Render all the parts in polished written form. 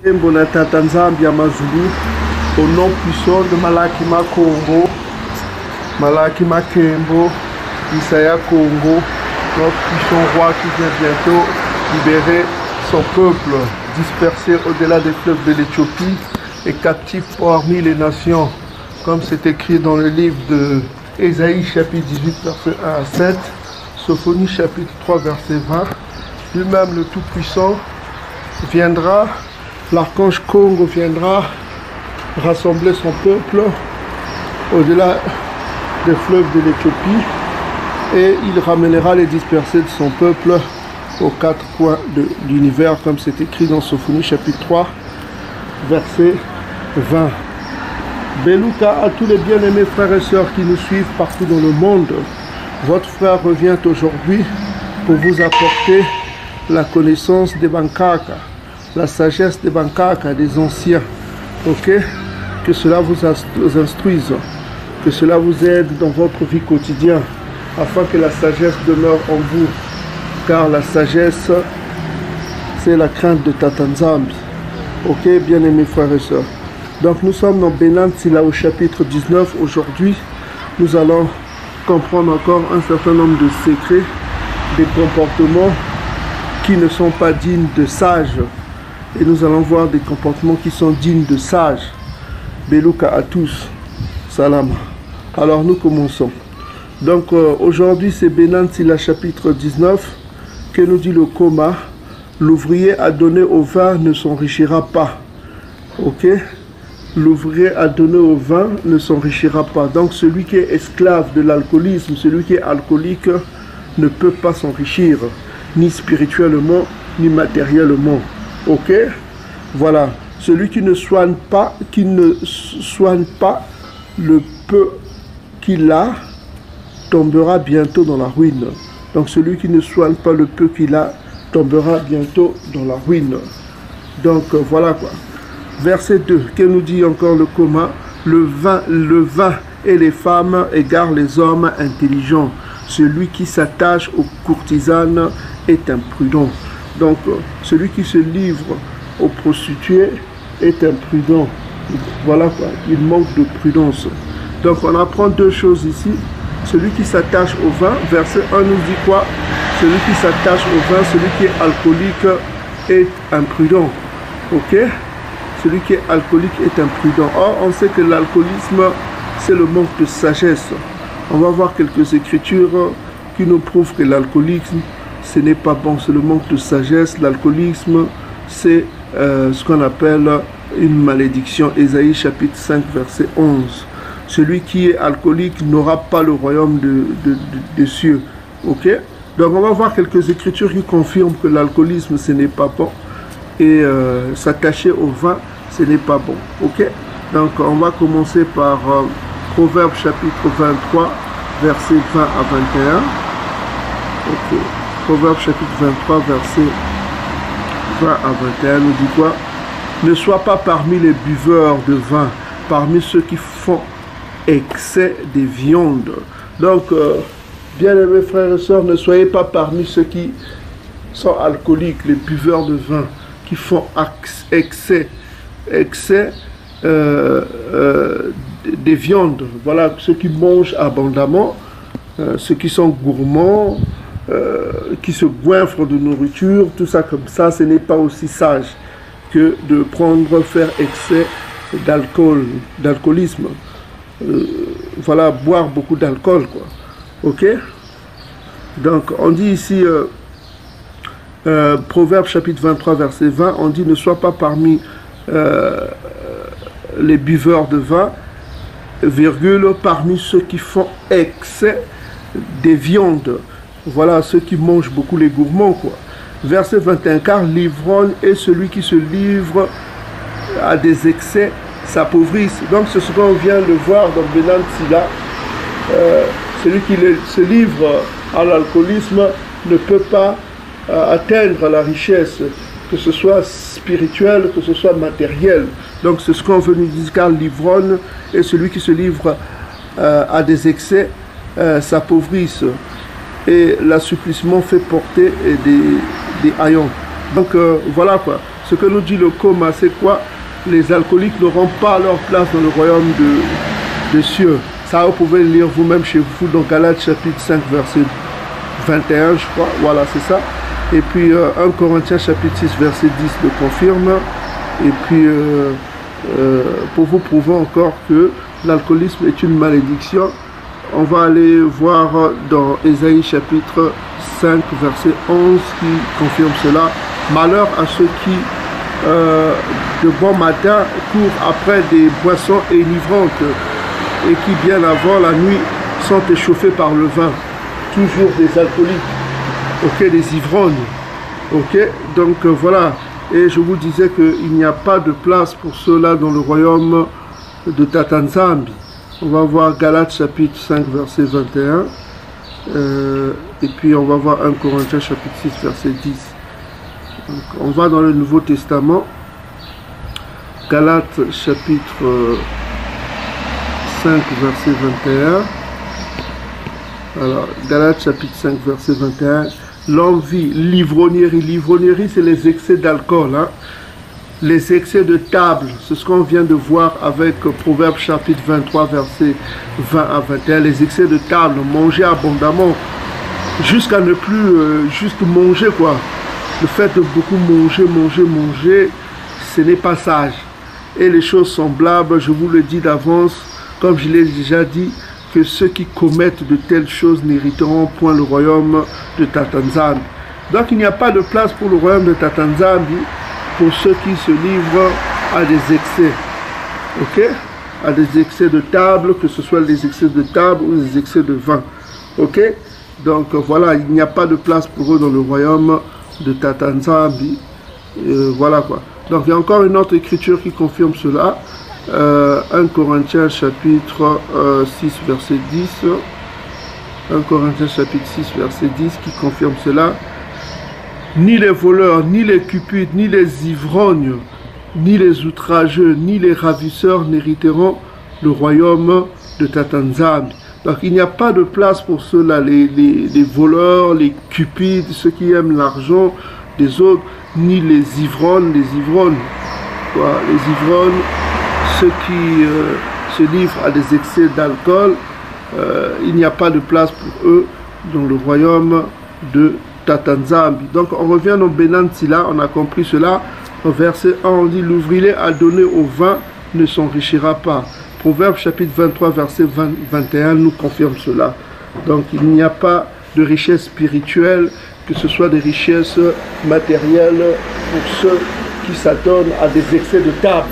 Mbonata Tanzambie Amazulu, au nom puissant de Malaki Makongo, Malaki Makembo, Isaya Congo, notre puissant roi qui vient bientôt libérer son peuple, dispersé au-delà des fleuves de l'Éthiopie et captif parmi les nations, comme c'est écrit dans le livre de Ésaïe chapitre 18 verset 1 à 7, Sophonie chapitre 3 verset 20, lui-même le Tout-Puissant viendra, l'archange Congo viendra rassembler son peuple au-delà des fleuves de l'Éthiopie et il ramènera les dispersés de son peuple aux quatre coins de l'univers, comme c'est écrit dans Sophonie chapitre 3 verset 20. Beluka à tous les bien-aimés frères et sœurs qui nous suivent partout dans le monde. Votre frère revient aujourd'hui pour vous apporter la connaissance des Bankaka, la sagesse des Bankaka, des anciens. Ok? Que cela vous instruise, que cela vous aide dans votre vie quotidienne, afin que la sagesse demeure en vous. Car la sagesse, c'est la crainte de Tatanzambi. Ok, bien-aimés frères et sœurs. Donc nous sommes dans Benan Sila au chapitre 19. Aujourd'hui, nous allons comprendre encore un certain nombre de secrets, des comportements qui ne sont pas dignes de sages. Et nous allons voir des comportements qui sont dignes de sages. Beluka à tous. Salam. Alors nous commençons. Donc aujourd'hui c'est Benan Sila chapitre 19 que nous dit le Koma. L'ouvrier à donner au vin ne s'enrichira pas. Ok? L'ouvrier à donner au vin ne s'enrichira pas. Donc celui qui est esclave de l'alcoolisme, celui qui est alcoolique ne peut pas s'enrichir, ni spirituellement, ni matériellement. Ok? Voilà. Celui qui ne soigne pas le peu qu'il a, tombera bientôt dans la ruine. Donc celui qui ne soigne pas le peu qu'il a, tombera bientôt dans la ruine. Donc voilà quoi. Verset 2, que nous dit encore le Koma, le vin et les femmes égarent les hommes intelligents. Celui qui s'attache aux courtisanes est imprudent. Donc celui qui se livre aux prostituées est imprudent. Voilà quoi, il manque de prudence. Donc on apprend deux choses ici. Celui qui s'attache au vin, verset 1 nous dit quoi? Celui qui s'attache au vin, celui qui est alcoolique est imprudent. Ok? Celui qui est alcoolique est imprudent. Or, on sait que l'alcoolisme, c'est le manque de sagesse. On va voir quelques écritures qui nous prouvent que l'alcoolisme, ce n'est pas bon. C'est le manque de sagesse. L'alcoolisme, c'est ce qu'on appelle une malédiction. Ésaïe chapitre 5, verset 11. Celui qui est alcoolique n'aura pas le royaume des cieux. Ok? Donc on va voir quelques écritures qui confirment que l'alcoolisme ce n'est pas bon. Et s'attacher au vin ce n'est pas bon. Ok? Donc on va commencer par Proverbe chapitre 23, verset 20 à 21. Ok. Proverbe chapitre 23, verset 20 à 21 nous dit quoi? Ne sois pas parmi les buveurs de vin, parmi ceux qui font excès des viandes. Donc, bien-aimés frères et sœurs, ne soyez pas parmi ceux qui sont alcooliques, les buveurs de vin, qui font excès des viandes. Voilà, ceux qui mangent abondamment, ceux qui sont gourmands, qui se goinfrent de nourriture, tout ça comme ça, ce n'est pas aussi sage que de faire excès d'alcoolisme. Voilà, boire beaucoup d'alcool, quoi. Ok? Donc, on dit ici, Proverbe chapitre 23, verset 20, on dit, ne sois pas parmi les buveurs de vin, virgule, parmi ceux qui font excès des viandes. Voilà, ceux qui mangent beaucoup, les gourmands, quoi. Verset 21, car l'ivrogne est celui qui se livre à des excès s'appauvrissent. Donc c'est ce qu'on vient de voir dans Benan Sila. Celui qui se livre à l'alcoolisme ne peut pas atteindre la richesse, que ce soit spirituelle, que ce soit matérielle. Donc c'est ce qu'on veut nous dire, car l'ivrogne est celui qui se livre à des excès s'appauvrissent. Et l'assouplissement fait porter des haillons. Donc voilà quoi. Ce que nous dit le coma, c'est quoi? Les alcooliques n'auront pas leur place dans le royaume des cieux. Ça, vous pouvez le lire vous-même chez vous dans Galates chapitre 5, verset 21, je crois. Voilà, c'est ça. Et puis 1 Corinthiens chapitre 6, verset 10 le confirme. Et puis, pour vous prouver encore que l'alcoolisme est une malédiction, on va aller voir dans Ésaïe chapitre 5, verset 11, qui confirme cela. Malheur à ceux qui, de bon matin, courent après des boissons énivrantes et qui, bien avant la nuit, sont échauffés par le vin. Toujours des alcooliques, ok, des ivrognes, ok. Donc voilà, et je vous disais qu'il n'y a pas de place pour cela dans le royaume de Tatanzambi. On va voir Galates chapitre 5, verset 21, et puis on va voir 1 Corinthiens chapitre 6, verset 10. Donc, on va dans le Nouveau Testament, Galates chapitre 5, verset 21. Alors, Galates chapitre 5, verset 21. L'envie, l'ivrognerie. L'ivrognerie, c'est les excès d'alcool. Hein? Les excès de table, c'est ce qu'on vient de voir avec Proverbes chapitre 23, verset 20 à 21. Les excès de table, manger abondamment, jusqu'à ne plus juste manger, quoi. Le fait de beaucoup manger, ce n'est pas sage. Et les choses semblables, je vous le dis d'avance, comme je l'ai déjà dit, que ceux qui commettent de telles choses n'hériteront point le royaume de Tatanzambi. Donc il n'y a pas de place pour le royaume de Tatanzambi pour ceux qui se livrent à des excès. Ok? À des excès de table, que ce soit des excès de table ou des excès de vin. Ok? Donc voilà, il n'y a pas de place pour eux dans le royaume de Tatanzambi. Voilà quoi. Donc il y a encore une autre écriture qui confirme cela. 1 Corinthiens chapitre 6 verset 10. 1 Corinthiens chapitre 6 verset 10 qui confirme cela. Ni les voleurs, ni les cupides, ni les ivrognes, ni les outrageux, ni les ravisseurs n'hériteront le royaume de Tatanzambi. Donc il n'y a pas de place pour ceux-là, les voleurs, les cupides, ceux qui aiment l'argent des autres, ni les ivrognes, quoi, les ivrognes, ceux qui se livrent à des excès d'alcool, il n'y a pas de place pour eux dans le royaume de Tatanzambi. Donc on revient dans Benan Sila, on a compris cela. Au verset 1, on dit l'ouvrier à donner au vin ne s'enrichira pas. Proverbe chapitre 23, verset 21 nous confirme cela. Donc il n'y a pas de richesse spirituelle, que ce soit des richesses matérielles pour ceux qui s'adonnent à des excès de table,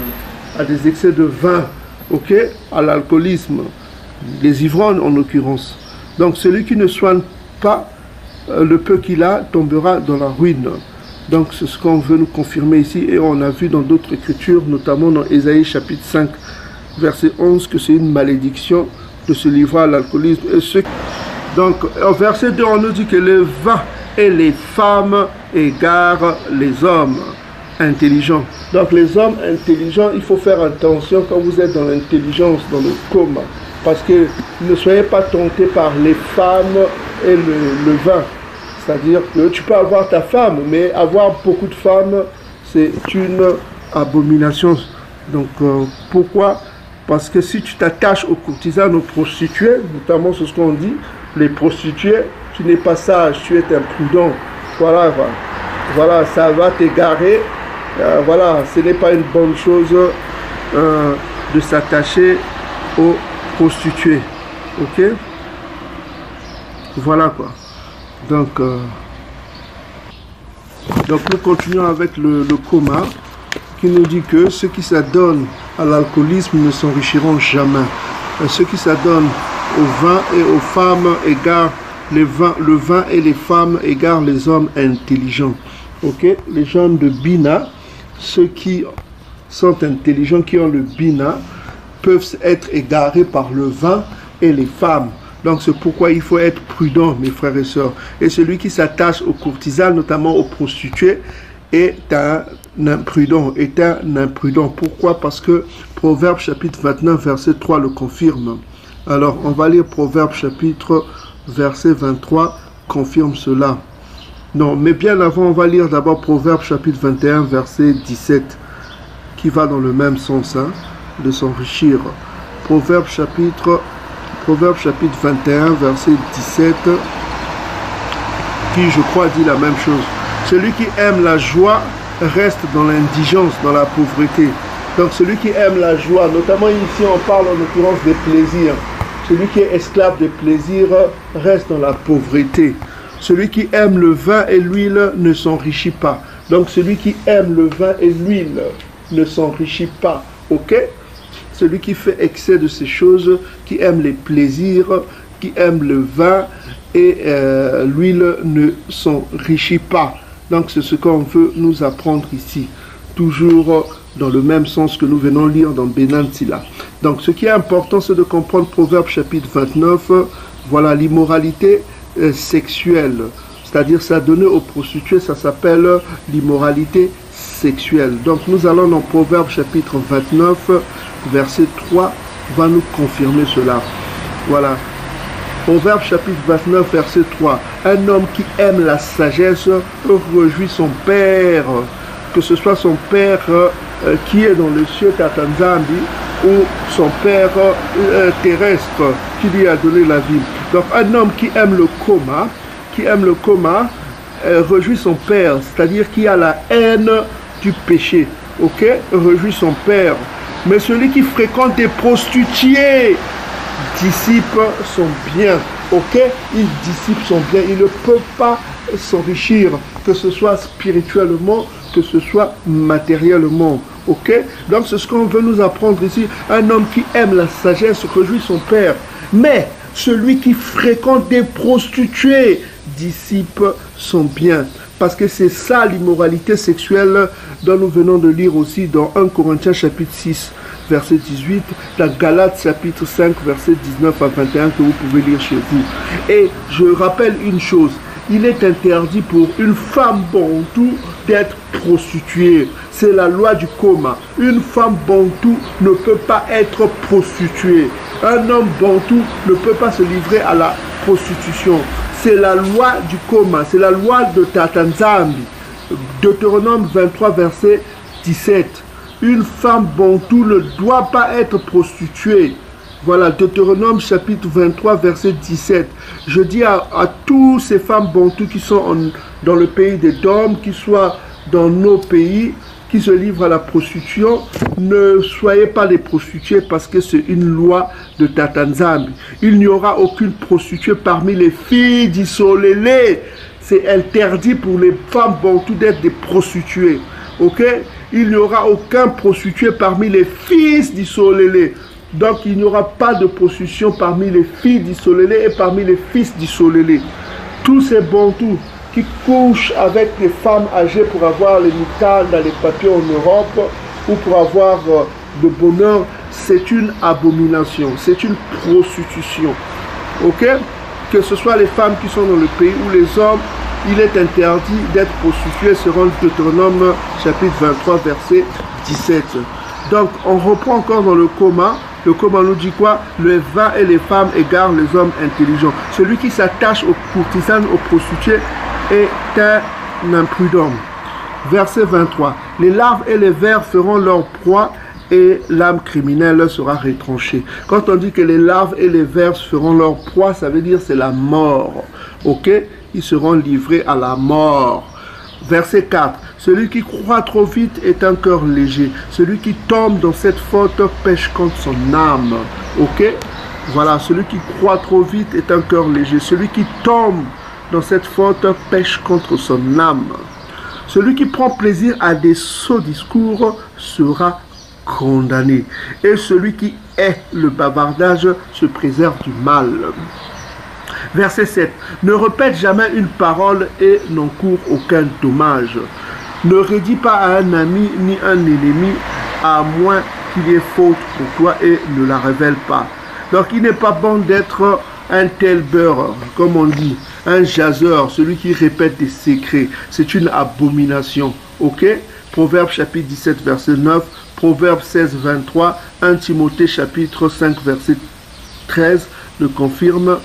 à des excès de vin, ok, à l'alcoolisme, les ivrognes en l'occurrence. Donc celui qui ne soigne pas le peu qu'il a tombera dans la ruine. Donc c'est ce qu'on veut nous confirmer ici, et on a vu dans d'autres écritures, notamment dans Ésaïe chapitre 5, verset 11, que c'est une malédiction de se livrer à l'alcoolisme. Donc au verset 2, on nous dit que les vins et les femmes égarent les hommes intelligents. Donc les hommes intelligents, il faut faire attention quand vous êtes dans l'intelligence, dans le coma, parce que ne soyez pas tentés par les femmes et le vin. C'est-à-dire que tu peux avoir ta femme, mais avoir beaucoup de femmes, c'est une abomination. Donc pourquoi? Parce que si tu t'attaches aux courtisanes, aux prostituées, notamment c'est ce qu'on dit, les prostituées, tu n'es pas sage, tu es imprudent. Voilà, voilà, ça va t'égarer. Voilà, ce n'est pas une bonne chose de s'attacher aux prostituées. Ok? Voilà quoi. Donc nous continuons avec le coma, qui nous dit que ceux qui s'adonnent à l'alcoolisme ne s'enrichiront jamais. Ceux qui s'adonnent au vin et aux femmes égarent le vin et les femmes égarent les hommes intelligents. Ok? Les gens de Bina, ceux qui sont intelligents, qui ont le Bina, peuvent être égarés par le vin et les femmes. Donc c'est pourquoi il faut être prudent, mes frères et sœurs. Et celui qui s'attache aux courtisanes, notamment aux prostituées, est un imprudent. Pourquoi? Parce que Proverbe chapitre 29, verset 3 le confirme. Alors on va lire Proverbe chapitre verset 23, confirme cela. Non, mais bien avant, on va lire d'abord Proverbe chapitre 21, verset 17, qui va dans le même sens, hein, de s'enrichir. Proverbe chapitre 21, verset 17, qui, je crois, dit la même chose. Celui qui aime la joie reste dans l'indigence, dans la pauvreté. Donc celui qui aime la joie, notamment ici on parle en l'occurrence des plaisirs. Celui qui est esclave des plaisirs reste dans la pauvreté. Celui qui aime le vin et l'huile ne s'enrichit pas. Donc celui qui aime le vin et l'huile ne s'enrichit pas. Ok? Celui qui fait excès de ces choses, qui aime les plaisirs, qui aime le vin et l'huile ne s'enrichit pas. Donc c'est ce qu'on veut nous apprendre ici. Toujours dans le même sens que nous venons lire dans Benan Sila. Donc ce qui est important, c'est de comprendre Proverbe chapitre 29. Voilà, l'immoralité sexuelle. C'est-à-dire ça donné aux prostituées, ça s'appelle l'immoralité sexuelle. Donc nous allons dans Proverbe chapitre 29, verset 3, va nous confirmer cela. Voilà. Proverbe chapitre 29, verset 3. Un homme qui aime la sagesse réjouit son père, que ce soit son père qui est dans le ciel Tatanzambi ou son père terrestre qui lui a donné la vie. Donc un homme qui aime le coma, réjouit son père, c'est-à-dire qui a la haine du péché, ok, réjouit son père. Mais celui qui fréquente des prostituées dissipe son bien, ok, il dissipe son bien, il ne peut pas s'enrichir, que ce soit spirituellement, que ce soit matériellement, ok. Donc c'est ce qu'on veut nous apprendre ici. Un homme qui aime la sagesse réjouit son père, mais celui qui fréquente des prostituées dissipe son bien. Parce que c'est ça l'immoralité sexuelle dont nous venons de lire aussi dans 1 Corinthiens chapitre 6, verset 18, dans Galates chapitre 5, verset 19 à 21 que vous pouvez lire chez vous. Et je rappelle une chose, il est interdit pour une femme bantou d'être prostituée. C'est la loi du coma. Une femme bantou ne peut pas être prostituée. Un homme bantou ne peut pas se livrer à la prostitution. C'est la loi du coma, c'est la loi de Tatanzambi. Deutéronome 23, verset 17. Une femme bantou ne doit pas être prostituée. Voilà, Deutéronome chapitre 23, verset 17. Je dis à tous ces femmes bantoues qui sont dans le pays des Dômes, qui soient dans nos pays, qui se livrent à la prostitution, ne soyez pas des prostituées parce que c'est une loi de Tatanzambi. Il n'y aura aucune prostituée parmi les filles d'Isolélé. C'est interdit pour les femmes bantoues d'être des prostituées. Ok? Il n'y aura aucun prostitué parmi les fils d'Isolélé. Donc il n'y aura pas de prostitution parmi les filles d'Isolélé et parmi les fils d'Isolélé. Tous ces bantous qui couchent avec les femmes âgées pour avoir les mitanes dans les papiers en Europe ou pour avoir de bonheur, c'est une abomination, c'est une prostitution. Ok? Que ce soit les femmes qui sont dans le pays ou les hommes, il est interdit d'être prostitué selon Deutéronome chapitre 23, verset 17. Donc on reprend encore dans le coma. Le coma nous dit quoi? Le vin et les femmes égarent les hommes intelligents. Celui qui s'attache aux courtisanes, aux prostituées, est un imprudent. Verset 23. Les larves et les vers feront leur proie et l'âme criminelle sera retranchée. Quand on dit que les larves et les vers feront leur proie, ça veut dire c'est la mort. Ok? Ils seront livrés à la mort. Verset 4. Celui qui croit trop vite est un cœur léger. Celui qui tombe dans cette faute pêche contre son âme. Ok? Voilà, celui qui croit trop vite est un cœur léger. Celui qui tombe dans cette faute pêche contre son âme. Celui qui prend plaisir à des sots discours sera condamné. Et celui qui hait le bavardage se préserve du mal. Verset 7. Ne répète jamais une parole et n'encourt aucun dommage. Ne redis pas à un ami ni un ennemi, à moins qu'il y ait faute pour toi et ne la révèle pas. Donc il n'est pas bon d'être un tel beurre, comme on dit, un jaseur, celui qui répète des secrets. C'est une abomination. Ok? Proverbe chapitre 17, verset 9, Proverbe 16, 23, 1 Timothée chapitre 5, verset 13, le confirme.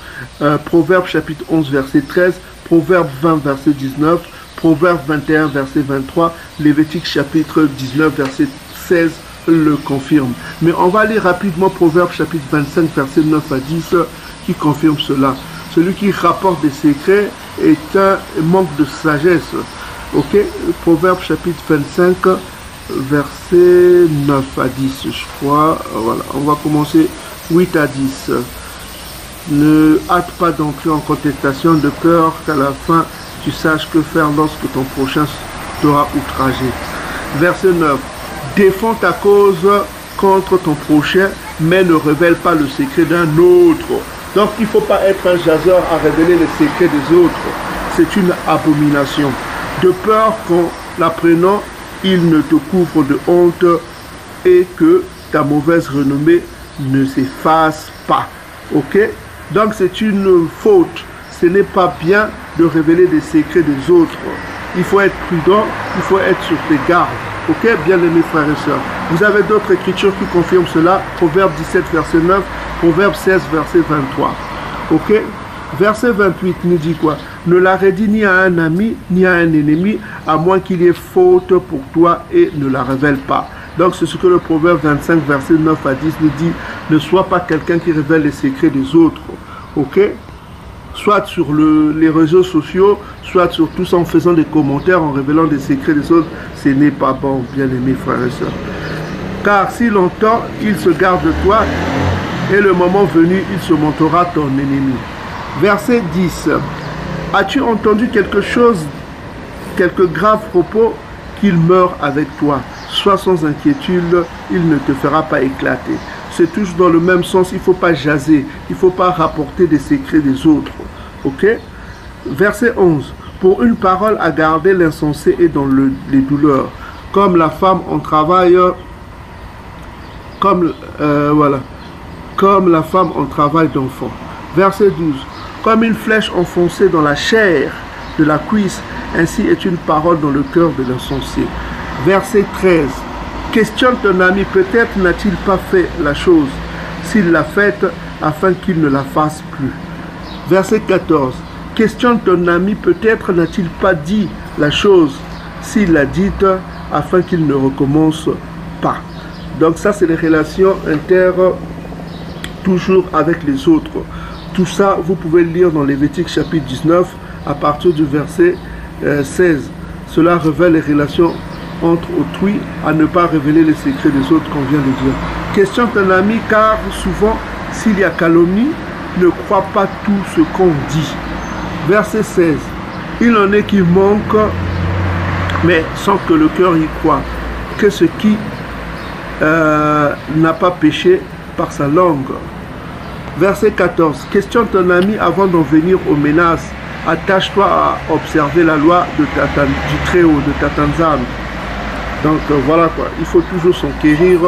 Proverbe chapitre 11, verset 13, Proverbe 20, verset 19, Proverbe 21, verset 23, Lévitique chapitre 19, verset 16 le confirme. Mais on va lire rapidement Proverbe chapitre 25, verset 9 à 10, qui confirme cela. Celui qui rapporte des secrets est un manque de sagesse. Ok, Proverbe chapitre 25, verset 9 à 10, je crois. Voilà, on va commencer 8 à 10. Ne hâte pas d'entrer en contestation de peur qu'à la fin tu saches que faire lorsque ton prochain t'aura outragé. Verset 9. Défends ta cause contre ton prochain, mais ne révèle pas le secret d'un autre. Donc il ne faut pas être un jaseur à révéler les secrets des autres. C'est une abomination. De peur qu'en l'apprenant, il ne te couvre de honte et que ta mauvaise renommée ne s'efface pas. Ok? Donc c'est une faute. Ce n'est pas bien de révéler des secrets des autres. Il faut être prudent, il faut être sur tes gardes. Ok, bien-aimés frères et sœurs. Vous avez d'autres écritures qui confirment cela. Proverbe 17, verset 9. Proverbe 16, verset 23. Ok. Verset 28 nous dit quoi? Ne la redis ni à un ami, ni à un ennemi, à moins qu'il y ait faute pour toi et ne la révèle pas. Donc c'est ce que le Proverbe 25, verset 9 à 10 nous dit. Ne sois pas quelqu'un qui révèle les secrets des autres. Ok. Soit sur les réseaux sociaux, soit surtout en faisant des commentaires, en révélant des secrets des autres, ce n'est pas bon, bien-aimés frères et sœurs. Car si longtemps il se garde de toi, et le moment venu, il se montrera ton ennemi. Verset 10. As-tu entendu quelque chose, quelque grave propos, qu'il meure avec toi? Sois sans inquiétude, il ne te fera pas éclater. C'est toujours dans le même sens, il ne faut pas jaser, il ne faut pas rapporter des secrets des autres. Ok? Verset 11. Pour une parole à garder, l'insensé est dans les douleurs. Comme la femme en travail, comme la femme en travail d'enfant. Verset 12. Comme une flèche enfoncée dans la chair de la cuisse, ainsi est une parole dans le cœur de l'insensé. Verset 13. Questionne ton ami, peut-être n'a-t-il pas fait la chose, s'il l'a faite, afin qu'il ne la fasse plus. Verset 14. Questionne ton ami, peut-être n'a-t-il pas dit la chose, s'il l'a dite, afin qu'il ne recommence pas. Donc ça, c'est les relations toujours avec les autres. Tout ça, vous pouvez le lire dans Lévitique chapitre 19, à partir du verset 16. Cela révèle les relations entre autrui, à ne pas révéler les secrets des autres qu'on vient de dire. Questionne ton ami, car souvent, s'il y a calomnie, ne crois pas tout ce qu'on dit. Verset 16. Il en est qui manquent, mais sans que le cœur y croit, que ce qui n'a pas péché par sa langue. Verset 14. Questionne ton ami avant d'en venir aux menaces. Attache-toi à observer la loi du Très-Haut, de Tatanzam. Donc voilà quoi, il faut toujours s'enquérir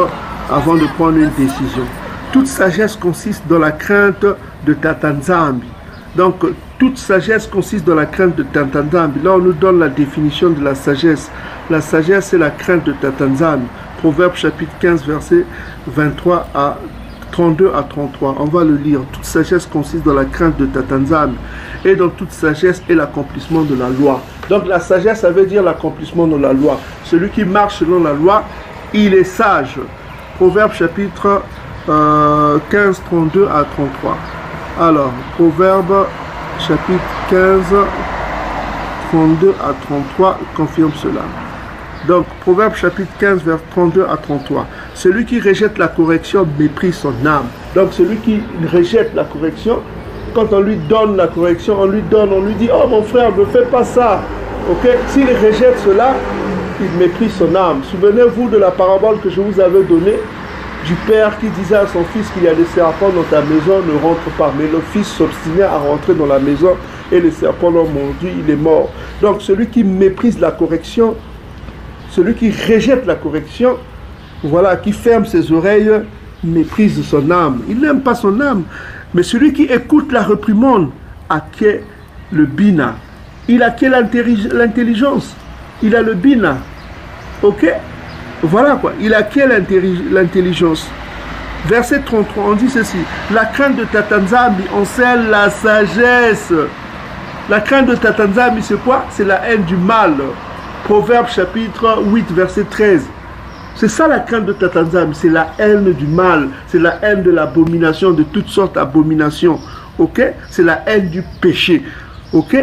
avant de prendre une décision. Toute sagesse consiste dans la crainte de Tatanzambi. Donc toute sagesse consiste dans la crainte de Tatanzambi. Là on nous donne la définition de la sagesse. La sagesse c'est la crainte de Tatanzambi. Proverbe chapitre 15 verset 23 à 32 à 33. On va le lire. Toute sagesse consiste dans la crainte de Tatanzambi. Et dans toute sagesse est l'accomplissement de la loi. Donc la sagesse, ça veut dire l'accomplissement de la loi. Celui qui marche selon la loi, il est sage. Proverbe chapitre 15, 32 à 33. Alors, Proverbe chapitre 15, 32 à 33 confirme cela. Donc, Proverbe chapitre 15, vers 32 à 33. Celui qui rejette la correction méprise son âme. Donc, celui qui rejette la correction, quand on lui donne la correction, on lui dit, oh mon frère, ne fais pas ça. Ok? S'il rejette cela, il méprise son âme. Souvenez-vous de la parabole que je vous avais donnée du père qui disait à son fils qu'il y a des serpents dans ta maison, ne rentre pas. Mais le fils s'obstinait à rentrer dans la maison et les serpents l'ont mordu, il est mort. Donc celui qui méprise la correction, celui qui rejette la correction, voilà, qui ferme ses oreilles, méprise son âme. Il n'aime pas son âme. Mais celui qui écoute la réprimande acquiert le bina. Il acquiert l'intelligence. Il a le bina. Ok? Voilà quoi. Il acquiert l'intelligence. Verset 33, on dit ceci. La crainte de Tatanzambi enseigne la sagesse. La crainte de Tatanzami, c'est quoi? C'est la haine du mal. Proverbe chapitre 8, verset 13. C'est ça la crainte de Tatanzami, c'est la haine du mal, c'est la haine de l'abomination, de toutes sortes d'abominations. Ok? C'est la haine du péché. Ok?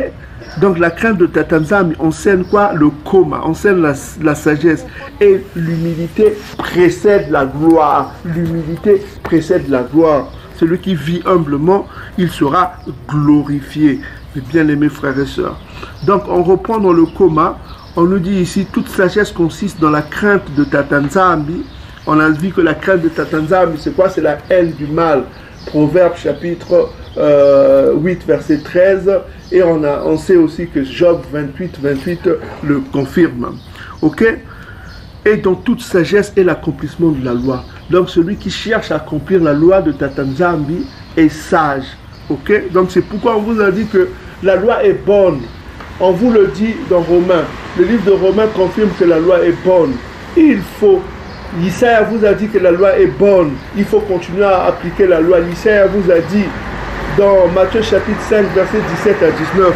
Donc la crainte de Tatanzami enseigne quoi? Le coma, enseigne la sagesse. Et l'humilité précède la gloire. L'humilité précède la gloire. Celui qui vit humblement, il sera glorifié. Mes bien-aimés frères et sœurs. Donc on reprend dans le coma. On nous dit ici, toute sagesse consiste dans la crainte de Tatanzami. On a vu que la crainte de Tatanzami, c'est quoi? C'est la haine du mal. Proverbe chapitre 8, verset 13. Et on sait aussi que Job 28 le confirme. Ok? Et dans toute sagesse est l'accomplissement de la loi. Donc celui qui cherche à accomplir la loi de Tatanzami est sage. Ok? Donc c'est pourquoi on vous a dit que la loi est bonne. On vous le dit dans Romains. Le livre de Romains confirme que la loi est bonne. Il faut. Isaïe vous a dit que la loi est bonne. Il faut continuer à appliquer la loi. Isaïe vous a dit dans Matthieu chapitre 5, verset 17 à 19.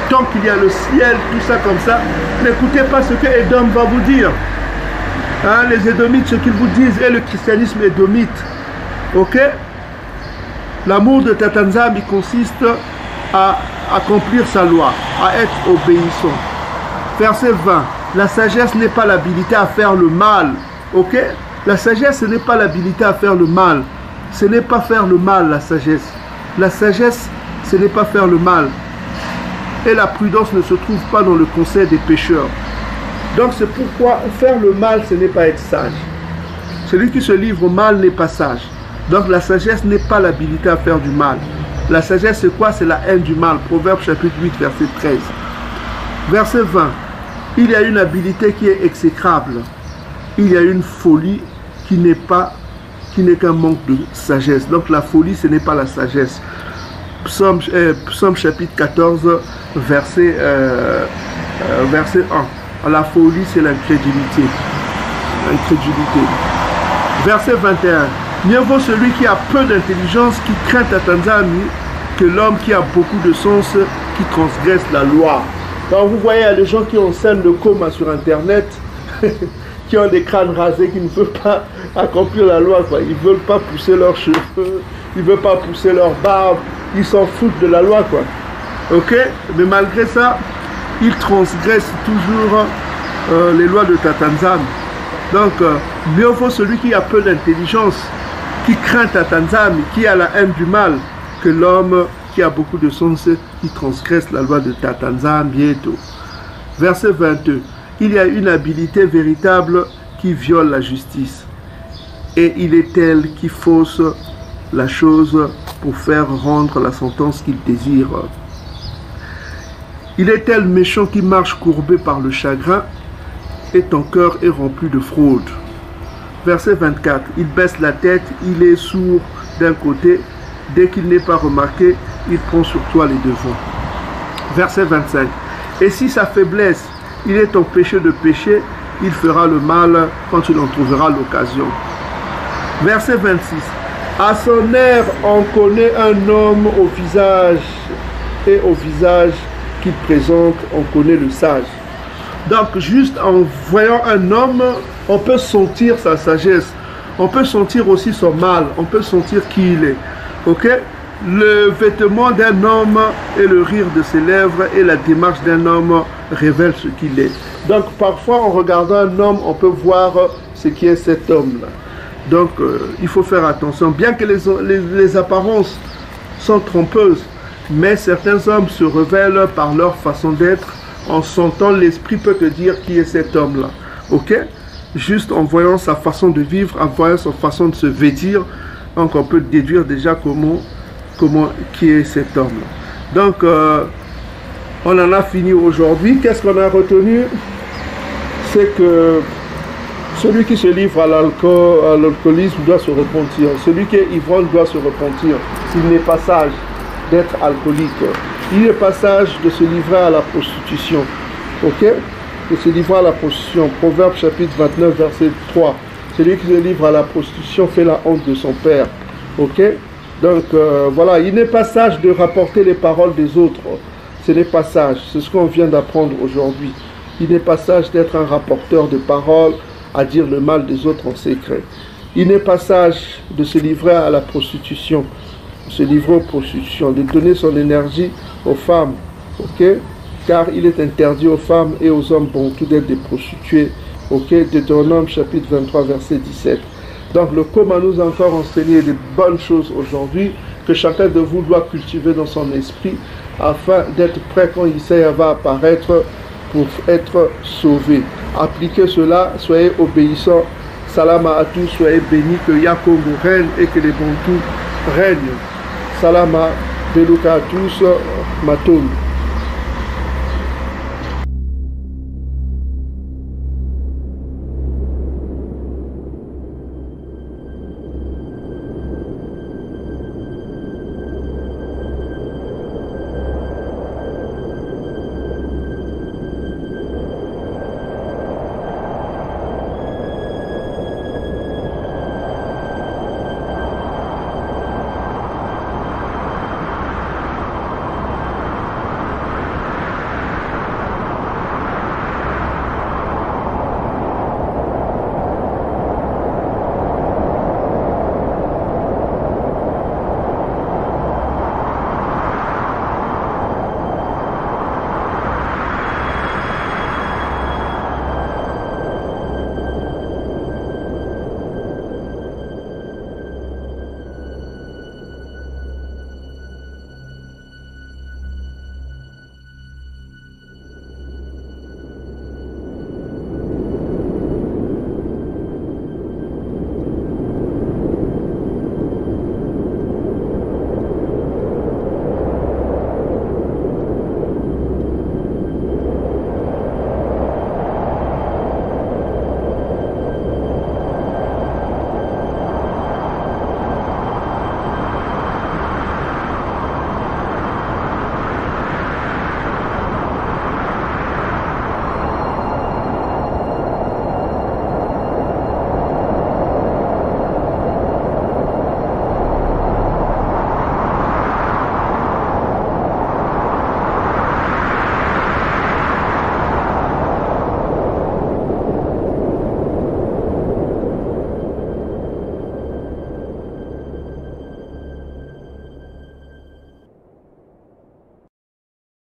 Tant qu'il y a le ciel, tout ça comme ça, n'écoutez pas ce que Édom va vous dire. Hein, les Édomites, ce qu'ils vous disent, et le christianisme édomite. Ok? L'amour de Tatanzami consiste à accomplir sa loi, à être obéissant. Verset 20. La sagesse n'est pas l'habilité à faire le mal. Ok? La sagesse, ce n'est pas l'habilité à faire le mal. Ce n'est pas faire le mal, la sagesse. La sagesse, ce n'est pas faire le mal. Et la prudence ne se trouve pas dans le conseil des pécheurs. Donc c'est pourquoi faire le mal, ce n'est pas être sage. Celui qui se livre au mal n'est pas sage. Donc la sagesse n'est pas l'habilité à faire du mal. La sagesse, c'est quoi? C'est la haine du mal. Proverbe chapitre 8, verset 13. Verset 20. Il y a une habileté qui est exécrable. Il y a une folie qui n'est qu'un manque de sagesse. Donc la folie, ce n'est pas la sagesse. Psaume chapitre 14, verset 1. La folie, c'est l'incrédulité. Verset 21. Mieux vaut celui qui a peu d'intelligence, qui craint Tatanzami, que l'homme qui a beaucoup de sens, qui transgresse la loi. Quand vous voyez, il y a des gens qui enseignent le coma sur Internet, qui ont des crânes rasés, qui ne veulent pas accomplir la loi, quoi. Ils ne veulent pas pousser leurs cheveux, ils ne veulent pas pousser leur barbe, ils s'en foutent de la loi, quoi. Ok? Mais malgré ça, ils transgressent toujours les lois de Tatanzami. Donc, mieux vaut celui qui a peu d'intelligence, qui craint Tatanzami, qui a la haine du mal, que l'homme qui a beaucoup de sens, qui transgresse la loi de Tatanzami bientôt. Verset 22. Il y a une habileté véritable qui viole la justice. Et il est tel qui fausse la chose pour faire rendre la sentence qu'il désire. Il est tel méchant qui marche courbé par le chagrin, et ton cœur est rempli de fraude. Verset 24. Il baisse la tête, il est sourd d'un côté. Dès qu'il n'est pas remarqué, il prend sur toi les devants. Verset 25. Et si sa faiblesse, il est empêché de pécher, il fera le mal quand il en trouvera l'occasion. Verset 26. À son air, on connaît un homme au visage, et au visage qu'il présente, on connaît le sage. Donc, juste en voyant un homme, on peut sentir sa sagesse. On peut sentir aussi son mal. On peut sentir qui il est. Ok? Le vêtement d'un homme et le rire de ses lèvres et la démarche d'un homme révèlent ce qu'il est. Donc, parfois, en regardant un homme, on peut voir ce qui est cet homme-là. Donc, il faut faire attention. Bien que les apparences sont trompeuses, mais certains hommes se révèlent par leur façon d'être. En sentant, l'esprit peut te dire qui est cet homme-là. Ok? Juste en voyant sa façon de vivre, en voyant sa façon de se vêtir, donc on peut déduire déjà qui est cet homme-là. Donc, on en a fini aujourd'hui. Qu'est-ce qu'on a retenu? C'est que celui qui se livre à l'alcoolisme doit se repentir. Celui qui est ivrogne doit se repentir. S'il n'est pas sage d'être alcoolique. Il n'est pas sage de se livrer à la prostitution. Ok? De se livrer à la prostitution. Proverbe chapitre 29, verset 3. Celui qui se livre à la prostitution fait la honte de son père. Ok? Donc, voilà. Il n'est pas sage de rapporter les paroles des autres. Ce n'est pas sage. C'est ce qu'on vient d'apprendre aujourd'hui. Il n'est pas sage d'être un rapporteur de paroles, à dire le mal des autres en secret. Il n'est pas sage de se livrer à la prostitution, se livrer aux prostitutions, de donner son énergie aux femmes, ok? Car il est interdit aux femmes et aux hommes tout d'être des prostituées, ok? Deutéronome chapitre 23 verset 17. Donc le comment nous a encore enseigné des bonnes choses aujourd'hui que chacun de vous doit cultiver dans son esprit afin d'être prêt quand Isaïe va apparaître pour être sauvé. Appliquez cela, soyez obéissants. Salam à tous, soyez bénis, que Yakongo règne et que les Bantous règnent. Salam à Beluka à tous, Maton.